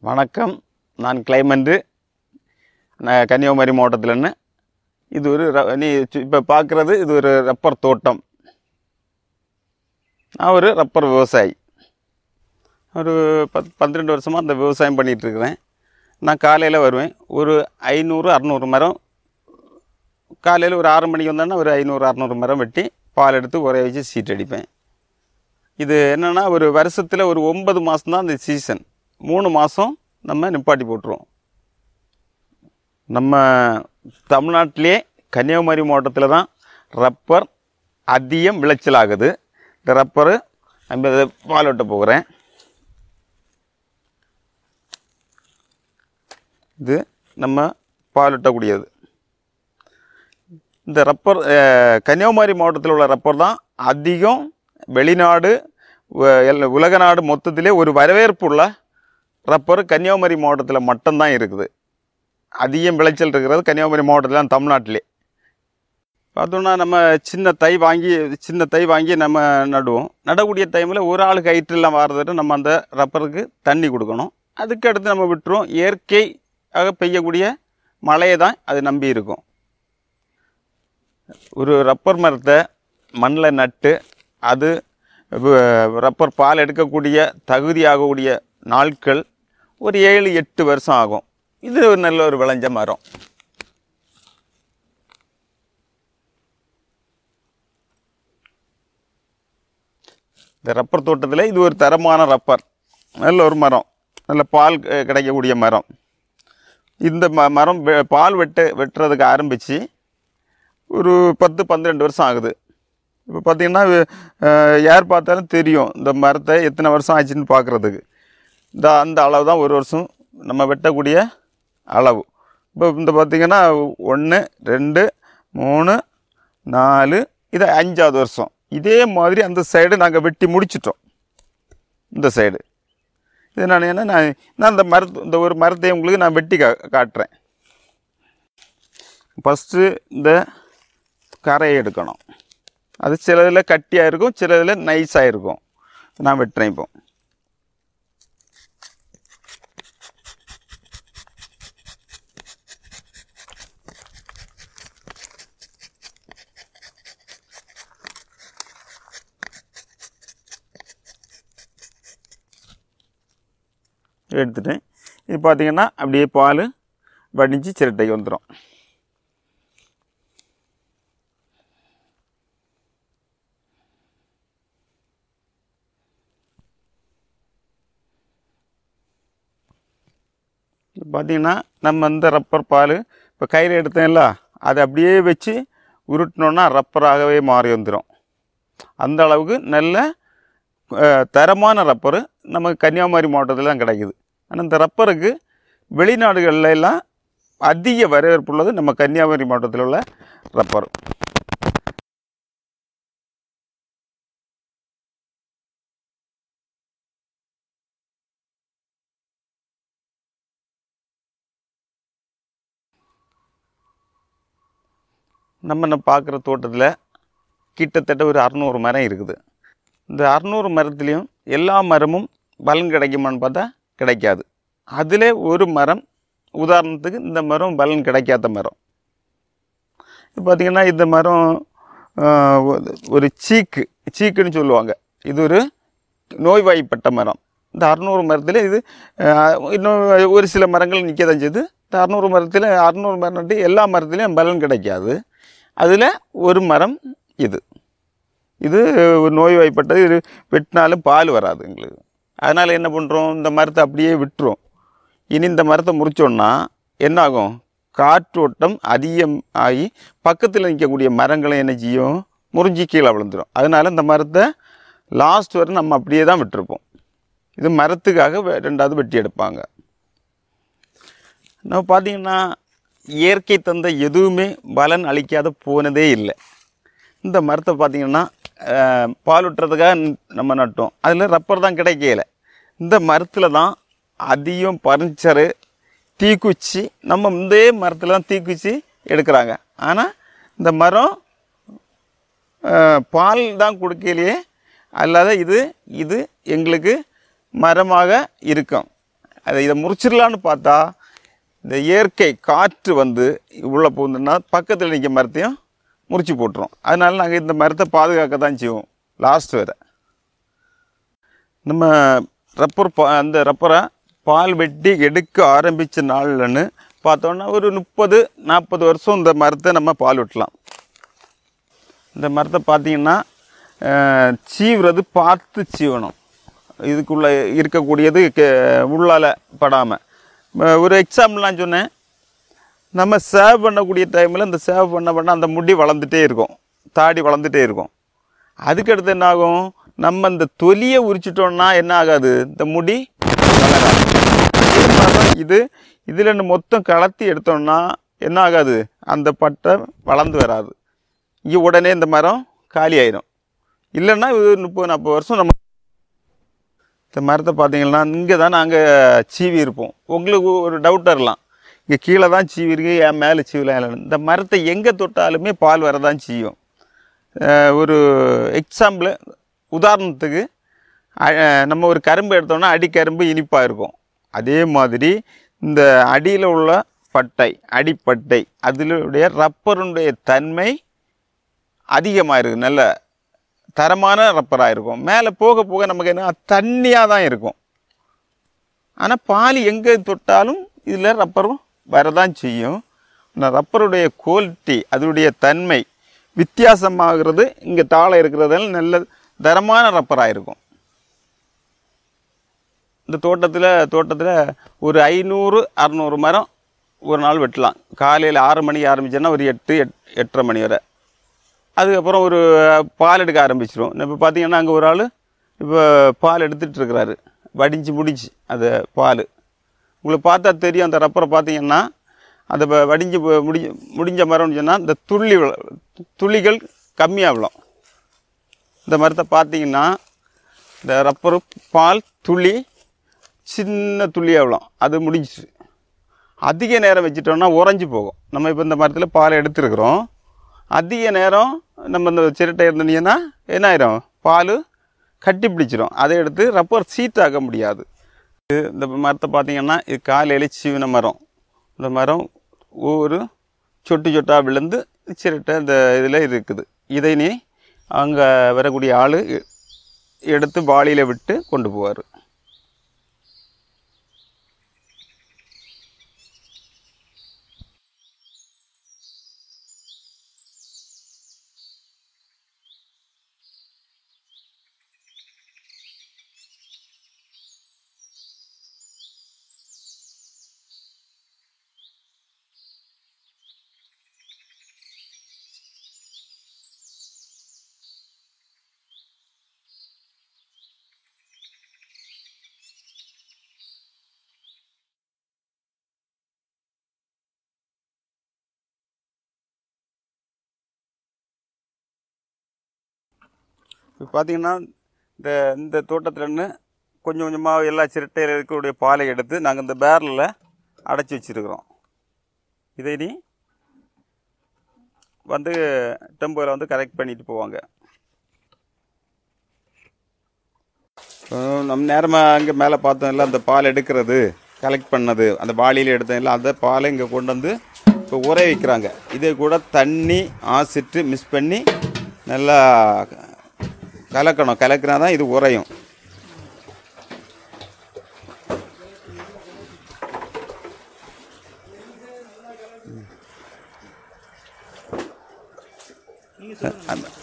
வணக்கம். நான் கிளைமண்ட். நான் கன்னியாகுமரி மாவட்டத்தில்னு. இது ஒரு நீ இப்போ பார்க்குறது இது ஒரு ரப்பர் தோட்டம். நான் ஒரு ரப்பர் விவசாயி. ஒரு 12 வருஷமாக அந்த விவசாயம் பண்ணிகிட்ருக்கிறேன். நான் காலையில் வருவேன். ஒரு 500-600 மரம் காலையில் ஒரு 6 மணிக்கு வந்தோன்னா ஒரு 500-600 மரம் வெட்டி பால் எடுத்து உரைய வச்சு சீட் அடிப்பேன். இது என்னென்னா ஒரு வருஷத்தில் ஒரு 9 மாதம் தான் அந்த சீசன். 3 மாதம் நம்ம நிப்பாட்டி போட்டுருவோம். நம்ம தமிழ்நாட்டிலே கன்னியாகுமரி மாவட்டத்தில் தான் ரப்பர் அதிகம் விளைச்சல் ஆகுது. இந்த ரப்பரு நம்ம இதை பால் வெட்ட போகிறேன். இது நம்ம பால் வெட்டக்கூடியது. இந்த ரப்பர் கன்னியாகுமரி மாவட்டத்தில் உள்ள ரப்பர் தான் அதிகம் வெளிநாடு உலக நாடு மொத்தத்திலே ஒரு வரவேற்பு உள்ள ரப்பர் கன்னியாகுமரி மாவட்டத்தில் மட்டும்தான் இருக்குது. அதிகம் விளைச்சல் இருக்கிறது கன்னியாகுமரி மாவட்டத்தில் தான், தமிழ்நாட்டிலே. பார்த்தோன்னா நம்ம சின்ன தை வாங்கி நம்ம நடுவோம். நடக்கூடிய டைமில் ஒரு ஆள் கயிற்றுலாம் வாரதுட்டு நம்ம அந்த ரப்பருக்கு தண்ணி கொடுக்கணும். அதுக்கு அடுத்து நம்ம விட்டுருவோம். இயற்கையாக பெய்யக்கூடிய மழையை தான் அது நம்பி இருக்கும். ஒரு ரப்பர் மரத்தை மண்ணில் நட்டு அது ரப்பர் பால் எடுக்கக்கூடிய தகுதியாகக்கூடிய நாட்கள் ஒரு 7-8 வருஷம் ஆகும். இது ஒரு நல்ல ஒரு விளைஞ்ச மரம். இந்த ரப்பர் தோட்டத்தில் இது ஒரு தரமான ரப்பர், நல்ல ஒரு மரம், நல்ல பால் கிடைக்கக்கூடிய மரம். இந்த மரம் பால் வெட்டுறதுக்கு ஆரம்பித்து ஒரு 10-12 வருஷம் ஆகுது. இப்போ பார்த்திங்கன்னா யார் பார்த்தாலும் தெரியும் இந்த மரத்தை எத்தனை வருஷம் ஆச்சுன்னு பார்க்குறதுக்கு. அந்த அளவு தான் ஒரு வருஷம் நம்ம வெட்டக்கூடிய அளவு. இப்போ இந்த பார்த்திங்கன்னா 1, 2, 3, 4 இது 5ஆவது வருஷம். இதே மாதிரி அந்த சைடு நாங்கள் வெட்டி முடிச்சிட்டோம். இந்த சைடு இது நான் இந்த இந்த ஒரு மரத்தை உங்களுக்கு நான் வெட்டி காட்டுறேன். ஃபஸ்ட்டு இந்த கரையை எடுக்கணும். அது சிலதில் கட்டியாக இருக்கும், சிலதில் நைஸாக இருக்கும். நான் வெட்டுறேன். இப்போ எடுத்துட்டேன். இது பார்த்திங்கன்னா அப்படியே பால் வடிஞ்சு சிரட்டைக்கு வந்துடும். பார்த்திங்கன்னா நம்ம இந்த ரப்பர் பால் இப்போ கையில் எடுத்தேன்ல, அதை அப்படியே வச்சு உருட்டினோன்னா ரப்பராகவே மாறி வந்துடும். அந்த அளவுக்கு நல்ல தரமான ரப்பரு நமக்கு கன்னியாகுமரி மாவட்டத்தில் தான் கிடைக்குது. ஆனால் இந்த ரப்பருக்கு வெளிநாடுகளில் எல்லாம் அதிக வரவேற்பு உள்ளது நம்ம கன்னியாகுமரி மாவட்டத்தில் உள்ள ரப்பர். நம்ம பார்க்குற தோட்டத்தில் கிட்டத்தட்ட ஒரு 600 மரம் இருக்குது. இந்த 600 மரத்துலேயும் எல்லா மரமும் பலன் கிடைக்குமான்னு பார்த்தா கிடைக்காது. அதில் ஒரு மரம், உதாரணத்துக்கு இந்த மரம் பலன் கிடைக்காத மரம். இப்போ பார்த்திங்கன்னா இந்த மரம் ஒரு சீக்குன்னு சொல்லுவாங்க. இது ஒரு நோய்வாய்ப்பட்ட மரம். இந்த 600 மரத்தில் இது இன்னும் ஒரு சில மரங்கள் நிற்க தான் செய்யுது. இந்த 600 மரம் நட்டு எல்லா மரத்துலேயும் பலன் கிடைக்காது. அதில் ஒரு மரம் இது ஒரு நோய்வாய்ப்பட்டது. இது வெட்டினாலும் பால் வராது எங்களுக்கு. அதனால் என்ன பண்ணுறோம், இந்த மரத்தை அப்படியே விட்டுரும். இனி இந்த மரத்தை முறிச்சோன்னா என்னாகும், காற்றோட்டம் அதிகம் ஆகி பக்கத்தில் நிற்கக்கூடிய மரங்களை என்ன செய்யும், முறிஞ்சி கீழே விழுந்துடும். அதனால் இந்த மரத்தை லாஸ்ட் வரை நம்ம அப்படியே தான் விட்டுருப்போம். இது மரத்துக்காக 2வது வெட்டி எடுப்பாங்க. நம்ம பார்த்திங்கன்னா இயற்கை தந்த எதுவுமே பலன் அளிக்காத போனதே இல்லை. இந்த மரத்தை பார்த்திங்கன்னா பால் விட்டுறதுக்காக நம்ம நட்டோம். அதில் ரப்பர் தான் கிடைக்கல. இந்த மரத்தில் தான் அதிகம் பர்னிச்சரு, தீக்குச்சி, நம்ம இந்த மரத்தில் தான் தீக்குச்சி எடுக்கிறாங்க. ஆனால் இந்த மரம் பால் தான் கொடுக்கலையே, அல்லாத இது எங்களுக்கு மரமாக இருக்கும். இதை முறிச்சிடலான்னு பார்த்தா இந்த இயற்கை காற்று வந்து உள்ளே போகுதுன்னா பக்கத்தில் நிற்க மரத்தையும் முறிச்சு போட்டுரும். அதனால நாங்கள் இந்த மரத்தை பாதுகாக்க தான் செய்வோம் லாஸ்ட் வரை. நம்ம அந்த ரப்பரை பால் வெட்டி எடுக்க ஆரம்பித்த நாள்லன்னு பார்த்தோன்னா ஒரு 30-40 வருஷம் இந்த மரத்தை நம்ம பால் வெட்டலாம். இந்த மரத்தை பார்த்திங்கன்னா சீவுறது பார்த்து சீவணும். இதுக்குள்ளே இருக்கக்கூடியது உள்ளால் படாமல். ஒரு எக்ஸாம்பிள்லாம் சொன்னேன், நம்ம சேவ் பண்ணக்கூடிய டைமில் இந்த சேவ் பண்ண அந்த முடி வளர்ந்துட்டே இருக்கும், தாடி வளர்ந்துட்டே இருக்கும். அதுக்கடுத்து என்ன ஆகும், நம்ம இந்த தொலியை உரிச்சிட்டோம்னா என்ன ஆகாது, இந்த முடி வளராது. இதில் மொத்தம் கலத்தி எடுத்தோம்னா என்ன ஆகாது, அந்த பட்டை வளர்ந்து வராது. இங்கே உடனே இந்த மரம் காலி ஆயிடும். இல்லைன்னா இது 30-40 வருஷம் நம்ம இந்த மரத்தை பார்த்தீங்கன்னா இங்கே தான் நாங்கள் சீவி இருப்போம். உங்களுக்கு ஒரு டவுட் வரலாம், இங்கே கீழே தான் சீவி இருக்கு, என் மேலே சீவிலாம் இல்லைன்னு. இந்த மரத்தை எங்கே தொட்டாலுமே பால் வரதான் செய்யும். ஒரு எக்ஸாம்பிள், உதாரணத்துக்கு நம்ம ஒரு கரும்பு எடுத்தோம்னா அடிக்கரும்பு இனிப்பாக இருக்கும். அதே மாதிரி இந்த அடியில் உள்ள பட்டை, அடிப்பட்டை, அதிலுடைய ரப்பருடைய தன்மை அதிகமாக இருக்குது, நல்ல தரமான ரப்பராக இருக்கும். மேலே போக போக நமக்கு என்ன தண்ணியாக தான் இருக்கும். ஆனால் பால் எங்கே தொட்டாலும் இதில் ரப்பரும் வரதான் செய்யும். ஆனால் ரப்பருடைய குவாலிட்டி, அதனுடைய தன்மை வித்தியாசமாகிறது இங்கே தாழ இருக்கிறதால நல்ல தரமான ரப்பராக இருக்கும். இந்த தோட்டத்தில் ஒரு 500-600 மரம் ஒரு நாள் வெட்டலாம். காலையில் 6 மணிக்கு ஆரம்பிச்சோன்னா ஒரு 8-8:30 மணி வரை. அதுக்கப்புறம் ஒரு பால் எடுக்க ஆரம்பிச்சிடும். இப்போ பார்த்தீங்கன்னா அங்கே ஒரு ஆள் இப்போ பால் எடுத்துகிட்ருக்கிறாரு, வடிஞ்சு முடிச்சு அது பால். உங்களுக்கு பார்த்தா தெரியும், அந்த ரப்பரை பார்த்தீங்கன்னா அந்த வடிஞ்சு முடிஞ்ச மரம்னு சொன்னால் இந்த துளிகள் கம்மியாக விழும். இந்த மரத்தை பார்த்தீங்கன்னா இந்த ரப்பரு பால் துளி சின்ன துளியாக விழும், அது முடிஞ்சிச்சு. அதிக நேரம் வச்சுட்டோம்னா உறைஞ்சி போகும். நம்ம இப்போ இந்த மரத்தில் பால் எடுத்துருக்குறோம், அதிக நேரம் நம்ம இந்த சிரட்டை இருந்தீங்கன்னா என்ன ஆயிரும், பால் கட்டி பிடிச்சிரும். அதை எடுத்து ரப்பர் சீட்டாக்க முடியாது. இந்த மரத்தை பார்த்திங்கன்னா இது காலையில் சீவின மரம். இந்த மரம் ஒவ்வொரு சொட்டாக விழுந்து சிரட்டை இந்த இதில் இருக்குது. இதை நீ அங்கே வரக்கூடிய ஆள் எடுத்து வாளியில் விட்டு கொண்டு போவார். இப்போ பார்த்திங்கன்னா இந்த தோட்டத்துலேருந்து கொஞ்சம் கொஞ்சமாக எல்லா சிரட்டையில் இருக்கக்கூடிய பாலை எடுத்து நாங்கள் இந்த பேரலில் அடைச்சி வச்சுருக்குறோம். இதை நீ வந்து டெம்போவில் வந்து கலெக்ட் பண்ணிட்டு போவாங்க. நம்ம நேரமாக அங்கே மேலே பார்த்தோம் இல்லை, அந்த பால் எடுக்கிறது கலெக்ட் பண்ணது அந்த வாளியில் எடுத்தோம் இல்லை, அந்த பாலை இங்கே கொண்டு வந்து இப்போ உரைய வைக்கிறாங்க. இதே கூட தண்ணி ஆசிட்டு மிக்ஸ் பண்ணி நல்லா கலக்கணும். கலக்கினா தான் இது உறையும்.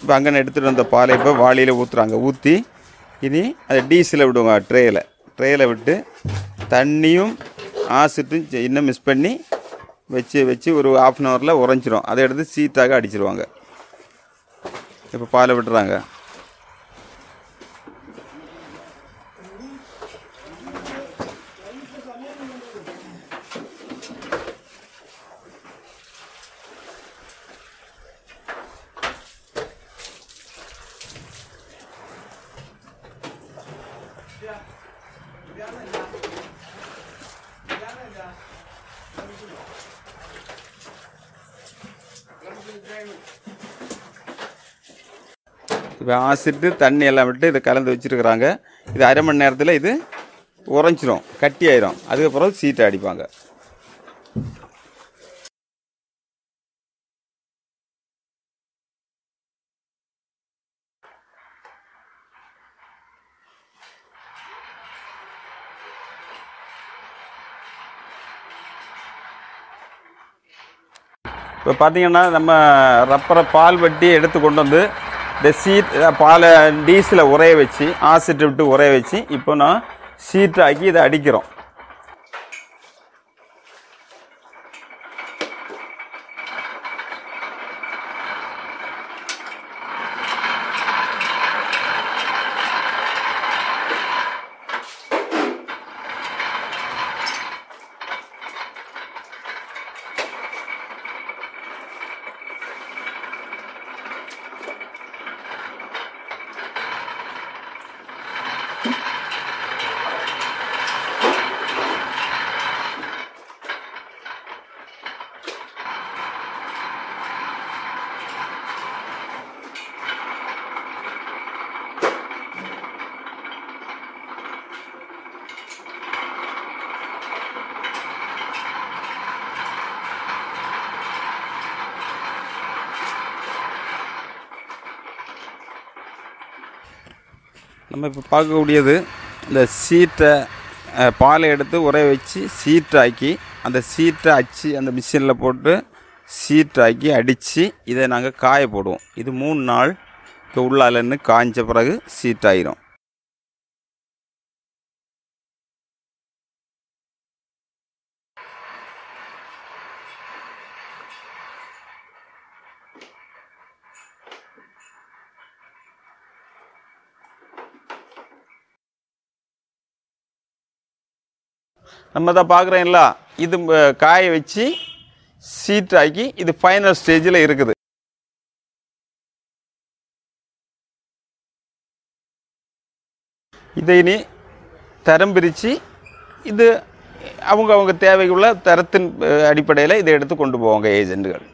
இப்போ அங்கே எடுத்துகிட்டு வந்த பாலை இப்போ வாளியில் ஊற்றுறாங்க. ஊற்றி இனி அதை டீசலில் விடுவாங்க. ட்ரேயில் விட்டு தண்ணியும் ஆசிட்டும் இன்னும் மிக்ஸ் பண்ணி வச்சு ஒரு 1/2 ஹவரில் உறைஞ்சிரும். அதை எடுத்து சீத்தாக அடிச்சிருவாங்க. இப்போ பாலை விட்டுறாங்க. இப்போ ஆசிட்டு தண்ணி எல்லாம் விட்டு இதை கலந்து வச்சுருக்குறாங்க. இது 1/2 மணி நேரத்தில் இது உறைஞ்சிரும், கட்டி ஆயிரும். அதுக்கப்புறம் சீட்டை அடிப்பாங்க. இப்போ பார்த்தீங்கன்னா நம்ம ரப்பரை பால் வட்டி எடுத்து கொண்டு வந்து இந்த பாலை டீசலை உரைய வச்சு ஆசிட் விட்டு உரைய வச்சு இப்போ நான் சீட்டாக்கி இதை அடிக்கிறோம். நம்ம இப்போ பார்க்கக்கூடியது இந்த சீட்டை பாலை எடுத்து உரைய வச்சு சீட்டாக்கி அந்த சீட்டை அச்சு அந்த மிஷினில் போட்டு சீட்டாக்கி அடித்து இதை நாங்கள் காய போடுவோம். இது 3 நாள் உள்ளாலன்னு காய்ஞ்ச பிறகு சீட்டாயிரும். நம்ம தான் பார்க்குறோம்ல, இது காய வச்சு சீட்டாக்கி இது ஃபைனல் ஸ்டேஜில் இருக்குது. இதை இனி தரம் பிரித்து இது அவங்க தேவைக்குள்ள தரத்தின் அடிப்படையில் இதை எடுத்து கொண்டு போவாங்க ஏஜென்ட்டுகள்.